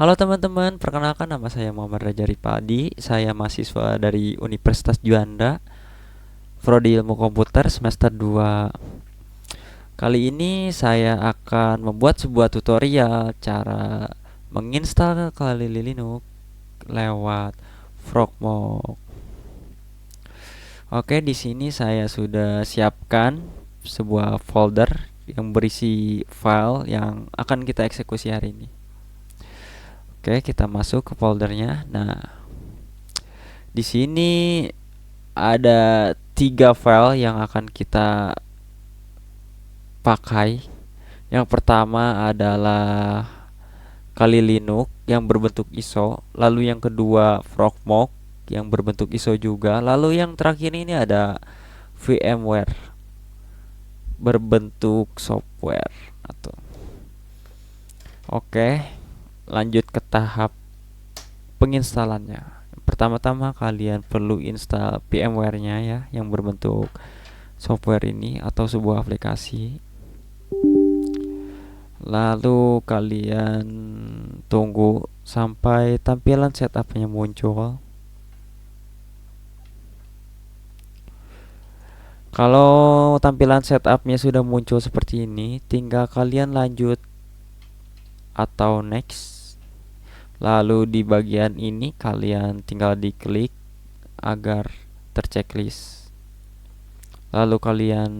Halo teman-teman, perkenalkan nama saya Muhammad Raja Ripadi. Saya mahasiswa dari Universitas Juanda, Prodi Ilmu Komputer semester 2. Kali ini saya akan membuat sebuah tutorial cara menginstal Kali Linux lewat Frogmok. Oke, di sini saya sudah siapkan sebuah folder yang berisi file yang akan kita eksekusi hari ini. Oke, kita masuk ke foldernya. Nah, di sini ada tiga file yang akan kita pakai. Yang pertama adalah Kali Linux yang berbentuk ISO, lalu yang kedua Frogmok yang berbentuk ISO juga, lalu yang terakhir ini ada VMware berbentuk software atau Oke, lanjut ke tahap penginstalannya. Pertama-tama kalian perlu install VMware-nya ya yang berbentuk software ini atau sebuah aplikasi. Lalu kalian tunggu sampai tampilan setupnya muncul. Kalau tampilan setupnya sudah muncul seperti ini, tinggal kalian lanjut atau next. Lalu di bagian ini kalian tinggal diklik agar terchecklist. Lalu kalian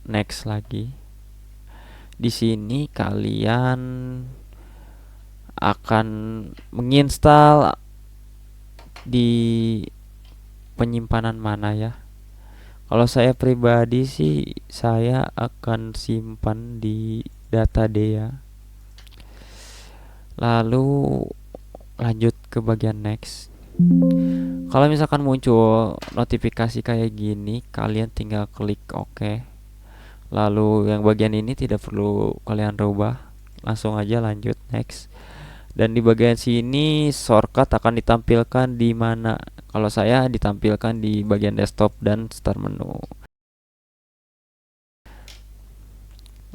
next lagi. Di sini kalian akan menginstal di penyimpanan mana ya. Kalau saya pribadi sih saya akan simpan di data D ya. Lalu lanjut ke bagian next. Kalau misalkan muncul notifikasi kayak gini, kalian tinggal klik OK. Lalu yang bagian ini tidak perlu kalian rubah, langsung aja lanjut next. Dan di bagian sini shortcut akan ditampilkan di mana. Kalau saya ditampilkan di bagian desktop dan start menu.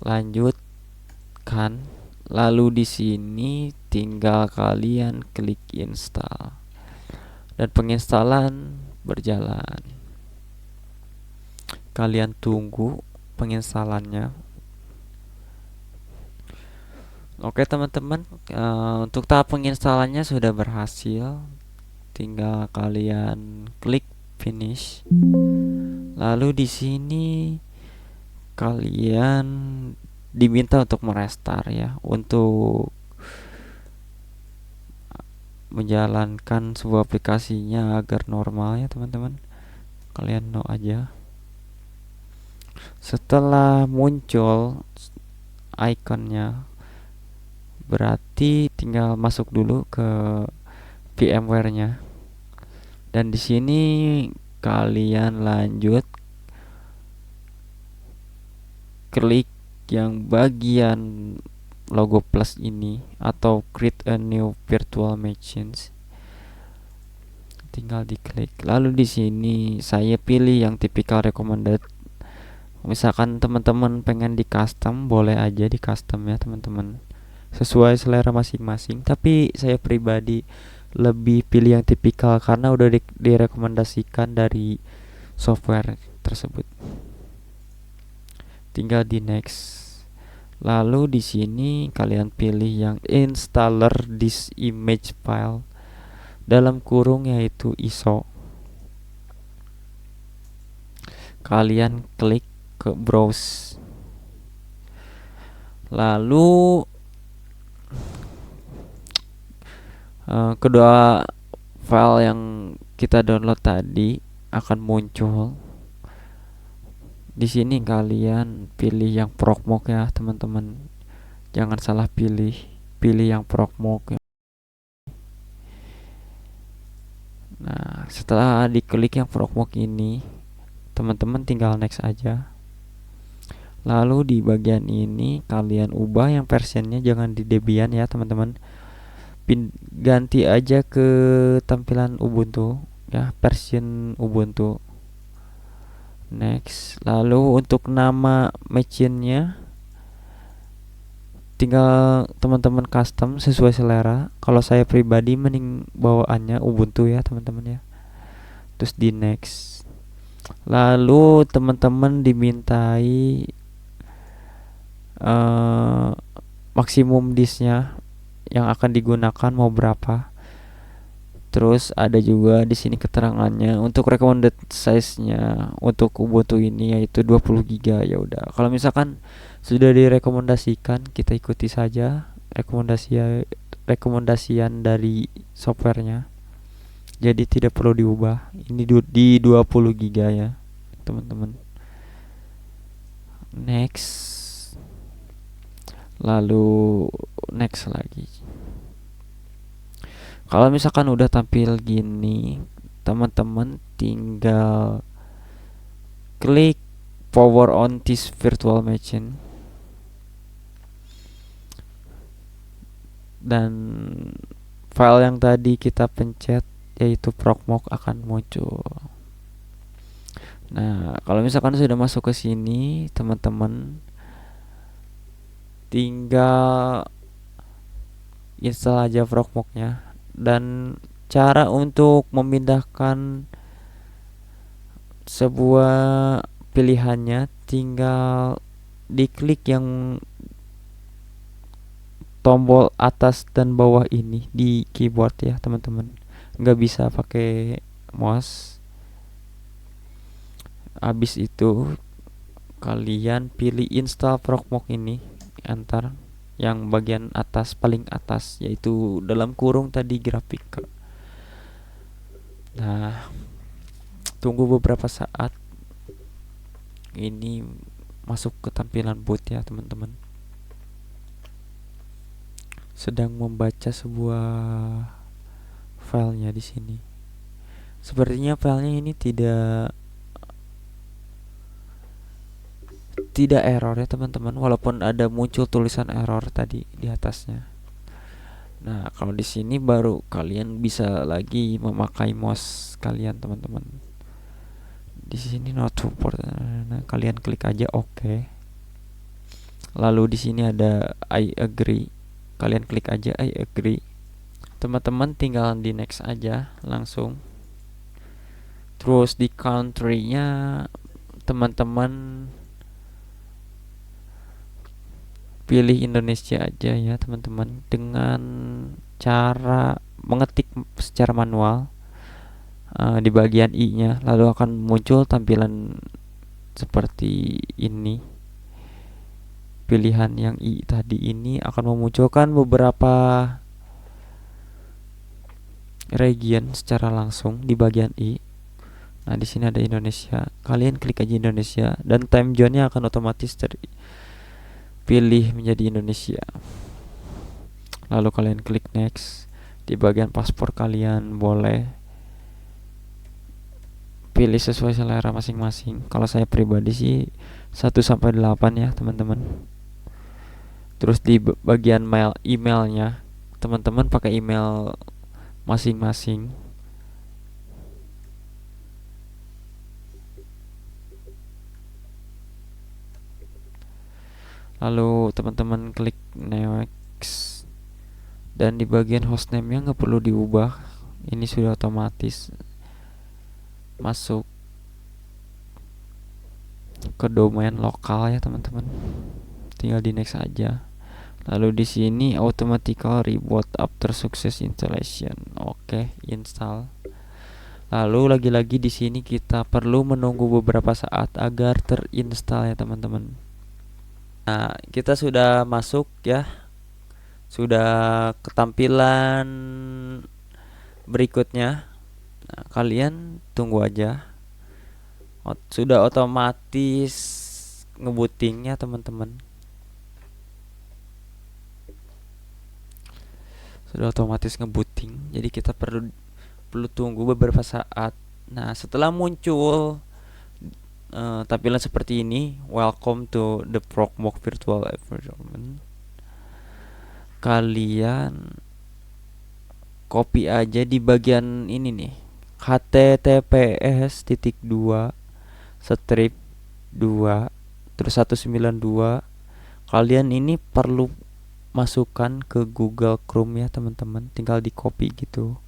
Lanjutkan. Lalu di sini tinggal kalian klik install. Dan penginstalan berjalan. Kalian tunggu penginstalannya. Oke teman-teman, untuk tahap penginstalannya sudah berhasil. Tinggal kalian klik finish. Lalu di sini kalian diminta untuk merestart ya, untuk menjalankan sebuah aplikasinya agar normal ya teman-teman. Kalian no aja. Setelah muncul ikonnya, berarti tinggal masuk dulu ke VMware-nya. Dan di sini kalian lanjut klik yang bagian logo plus ini atau create a new virtual machines. Tinggal diklik. Lalu di sini saya pilih yang typical recommended. Misalkan teman-teman pengen di custom, boleh aja di custom ya teman-teman. Sesuai selera masing-masing. Tapi saya pribadi lebih pilih yang tipikal karena udah direkomendasikan dari software tersebut. Tinggal di next. Lalu di sini kalian pilih yang installer this image file dalam kurung yaitu ISO. Kalian klik ke browse. Lalu kedua file yang kita download tadi akan muncul. Di sini kalian pilih yang Frogmok ya teman-teman. Jangan salah pilih, pilih yang Frogmok ya. Nah, setelah diklik yang Frogmok ini, teman-teman tinggal next aja. Lalu di bagian ini kalian ubah yang versionnya, jangan di Debian ya teman-teman. Ganti aja ke tampilan Ubuntu ya, version Ubuntu. Next. Lalu untuk nama machine-nya tinggal teman-teman custom sesuai selera. Kalau saya pribadi mending bawaannya Ubuntu ya teman-teman ya. Terus di next, lalu teman-teman dimintai eh, maksimum disknya yang akan digunakan mau berapa. Terus ada juga di sini keterangannya untuk recommended size-nya untuk Ubuntu ini yaitu 20 GB. Ya udah, kalau misalkan sudah direkomendasikan kita ikuti saja rekomendasian dari softwarenya. Jadi tidak perlu diubah. Ini di 20 GB ya, teman-teman. Next. Lalu next lagi. Kalau misalkan udah tampil gini, teman-teman tinggal klik power on this virtual machine dan file yang tadi kita pencet yaitu procmok akan muncul. Nah, kalau misalkan sudah masuk ke sini, teman-teman tinggal install aja procmoknya. Dan cara untuk memindahkan sebuah pilihannya tinggal diklik yang tombol atas dan bawah ini di keyboard ya teman-teman, nggak bisa pakai mouse. Habis itu kalian pilih install procmok ini, enter yang bagian atas paling atas yaitu dalam kurung tadi grafik. Nah, tunggu beberapa saat ini masuk ke tampilan boot ya teman-teman. Sedang membaca sebuah filenya di sini. Sepertinya filenya ini tidak error ya teman-teman, walaupun ada muncul tulisan error tadi di atasnya. Nah, kalau di sini baru kalian bisa lagi memakai mouse kalian teman-teman. Di sini not support. Nah, kalian klik aja oke. Lalu di sini ada I agree. Kalian klik aja I agree. Teman-teman tinggal di next aja langsung. Terus di country-nya teman-teman pilih Indonesia aja ya teman-teman, dengan cara mengetik secara manual di bagian i-nya, lalu akan muncul tampilan seperti ini. Pilihan yang i tadi ini akan memunculkan beberapa region secara langsung di bagian i. Nah, di sini ada Indonesia. Kalian klik aja Indonesia dan time zone-nya akan otomatis pilih menjadi Indonesia. Lalu kalian klik next. Di bagian paspor kalian boleh pilih sesuai selera masing-masing. Kalau saya pribadi sih 1 sampai 8 ya, teman-teman. Terus di bagian mail emailnya, teman-teman pakai email masing-masing. Lalu teman-teman klik next, dan di bagian hostname-nya nggak perlu diubah, ini sudah otomatis masuk ke domain lokal ya teman-teman. Tinggal di next aja. Lalu di sini automatically reboot after success installation. Oke, install. Lalu lagi-lagi di sini kita perlu menunggu beberapa saat agar terinstall ya teman-teman. Nah, kita sudah masuk ya. Sudah ketampilan berikutnya. Nah, kalian tunggu aja. Sudah otomatis ngebooting ya teman-teman. Sudah otomatis ngebooting. Jadi kita perlu tunggu beberapa saat. Nah, setelah muncul tampilan seperti ini, welcome to the procmok virtual environment, kalian copy aja di bagian ini nih, https://2 terus 192. Kalian ini perlu masukkan ke Google Chrome ya teman-teman, tinggal di copy gitu,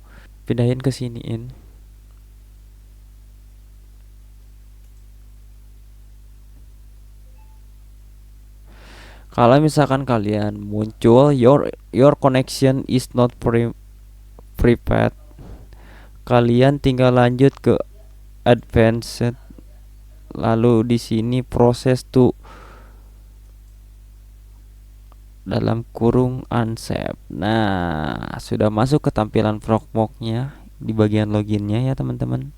pindahin ke siniin. Kalau misalkan kalian muncul your connection is not prepared, kalian tinggal lanjut ke advanced, lalu di sini proses to dalam kurung unsave. Nah, sudah masuk ke tampilan Frogmok-nya di bagian loginnya ya teman-teman.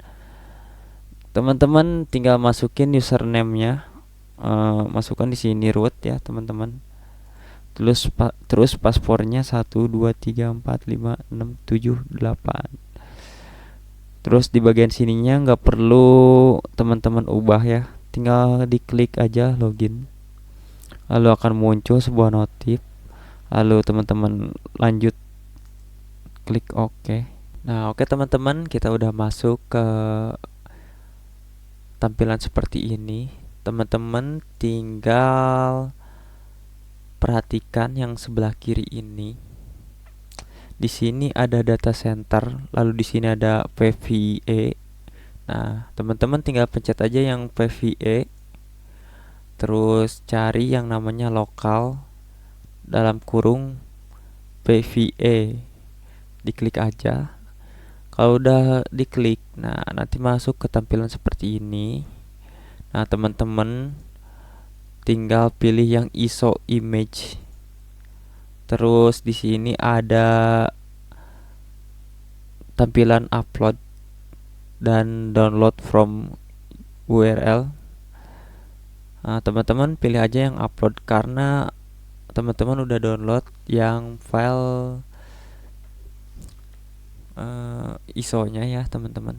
Teman-teman tinggal masukin username-nya, masukkan di sini root ya teman-teman. Terus paspornya 1 2 3 4 5 6 7 8. Terus di bagian sininya nggak perlu teman-teman ubah ya, tinggal diklik aja login, lalu akan muncul sebuah notif, lalu teman-teman lanjut klik OK. Nah, oke teman-teman, kita udah masuk ke tampilan seperti ini. Teman-teman tinggal perhatikan yang sebelah kiri ini. Di sini ada data center, lalu di sini ada PVE. Nah, teman-teman tinggal pencet aja yang PVE, terus cari yang namanya lokal dalam kurung PVE, diklik aja. Kalau udah diklik, nah nanti masuk ke tampilan seperti ini. Nah, teman-teman tinggal pilih yang ISO image. Terus di sini ada tampilan upload dan download from URL. Nah, teman-teman pilih aja yang upload karena teman-teman udah download yang file ISO-nya ya teman-teman.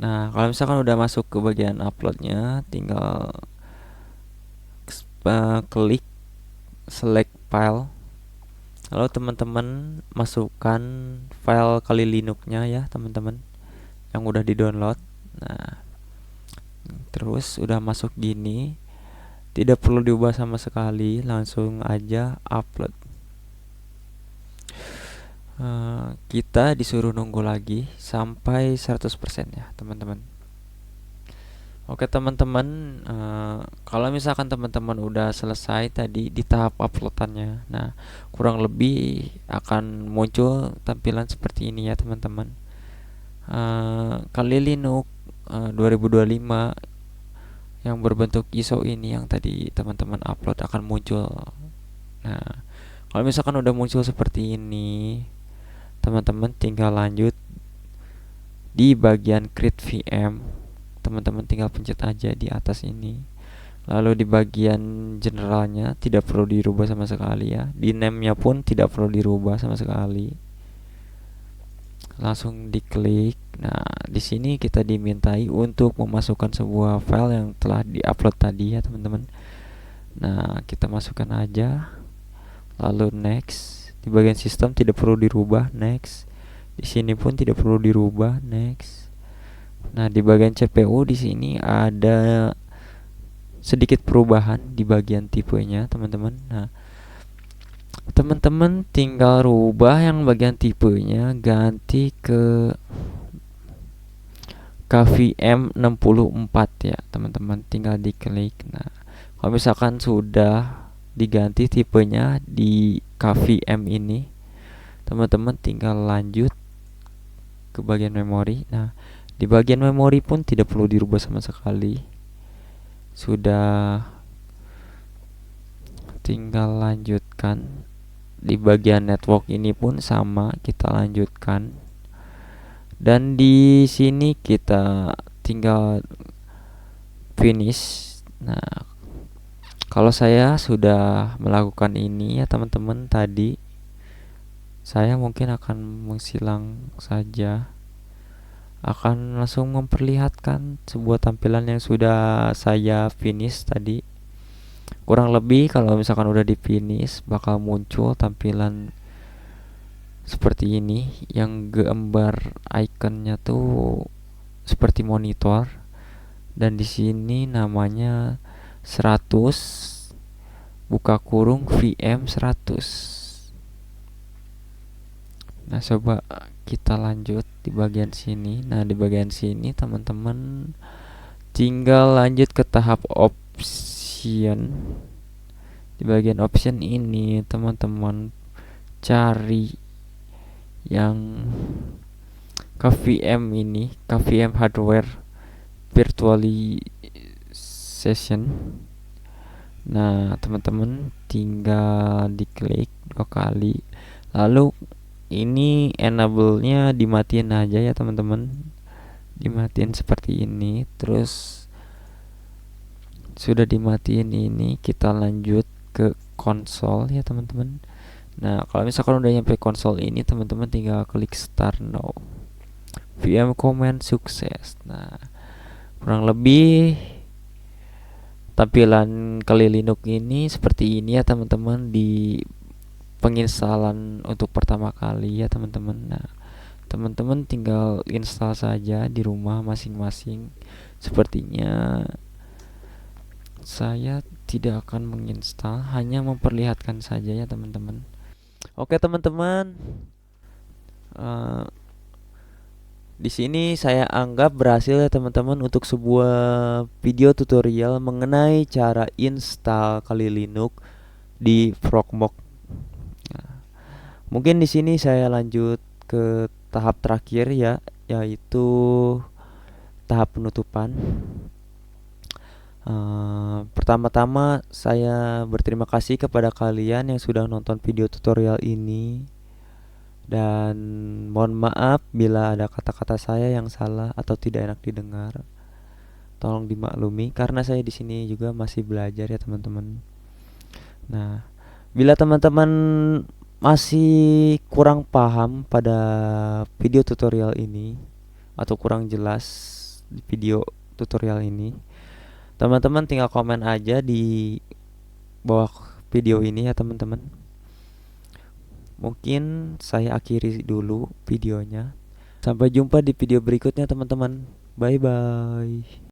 Nah, kalau misalkan udah masuk ke bagian uploadnya, tinggal klik select file, lalu teman-teman masukkan file Kali Linux-nya ya teman-teman yang udah di download. Nah, terus udah masuk gini, tidak perlu diubah sama sekali, langsung aja upload. Kita disuruh nunggu lagi sampai 100% ya teman-teman. Oke teman-teman, kalau misalkan teman-teman udah selesai tadi di tahap uploadannya, nah kurang lebih akan muncul tampilan seperti ini ya teman-teman. Kali Linux 2025 yang berbentuk ISO ini yang tadi teman-teman upload akan muncul. Nah, kalau misalkan udah muncul seperti ini, teman-teman tinggal lanjut di bagian create VM. Teman-teman tinggal pencet aja di atas ini, lalu di bagian generalnya tidak perlu dirubah sama sekali ya, di name-nya pun tidak perlu dirubah sama sekali, langsung diklik. Nah, di sini kita dimintai untuk memasukkan sebuah file yang telah diupload tadi ya teman-teman. Nah, kita masukkan aja, lalu next. Di bagian sistem tidak perlu dirubah, next. Di sini pun tidak perlu dirubah, next. Nah, di bagian CPU di sini ada sedikit perubahan di bagian tipenya, teman-teman. Nah, teman-teman tinggal rubah yang bagian tipenya, ganti ke KVM 64 ya, teman-teman. Tinggal diklik. Nah, kalau misalkan sudah diganti tipenya di KVM ini, teman-teman tinggal lanjut ke bagian memori. Nah, di bagian memori pun tidak perlu dirubah sama sekali. Sudah, tinggal lanjutkan. Di bagian network ini pun sama, kita lanjutkan. Dan di sini kita tinggal finish. Nah, kalau saya sudah melakukan ini ya teman-teman tadi, saya mungkin akan mengsilang saja, akan langsung memperlihatkan sebuah tampilan yang sudah saya finish tadi. Kurang lebih kalau misalkan udah di finish bakal muncul tampilan seperti ini, yang gambar ikonnya tuh seperti monitor, dan di sini namanya 100 buka kurung VM 100. Nah, coba kita lanjut di bagian sini. Nah, di bagian sini teman-teman tinggal lanjut ke tahap option. Di bagian option ini teman-teman cari yang KVM ini, KVM hardware virtualization. Nah, teman-teman tinggal diklik 2 kali. Lalu ini enable-nya dimatiin aja ya teman-teman. Dimatiin seperti ini. Terus sudah dimatiin ini, kita lanjut ke konsol ya teman-teman. Nah, kalau misalkan udah nyampe konsol ini, teman-teman tinggal klik start now. VM command sukses. Nah, kurang lebih tampilan Kali Linux ini seperti ini ya teman-teman di penginstalan untuk pertama kali ya teman-teman. Nah, teman-teman tinggal install saja di rumah masing-masing. Sepertinya saya tidak akan menginstal, hanya memperlihatkan saja ya teman-teman. Oke teman-teman, uh, di sini saya anggap berhasil ya teman-teman untuk sebuah video tutorial mengenai cara install Kali Linux di Frogmok. Nah, mungkin di sini saya lanjut ke tahap terakhir ya, yaitu tahap penutupan. Pertama-tama saya berterima kasih kepada kalian yang sudah nonton video tutorial ini. Dan mohon maaf bila ada kata-kata saya yang salah atau tidak enak didengar. Tolong dimaklumi karena saya di sini juga masih belajar ya teman-teman. Nah, bila teman-teman masih kurang paham pada video tutorial ini atau kurang jelas di video tutorial ini, teman-teman tinggal komen aja di bawah video ini ya teman-teman. Mungkin saya akhiri dulu videonya. Sampai jumpa di video berikutnya teman-teman. Bye bye.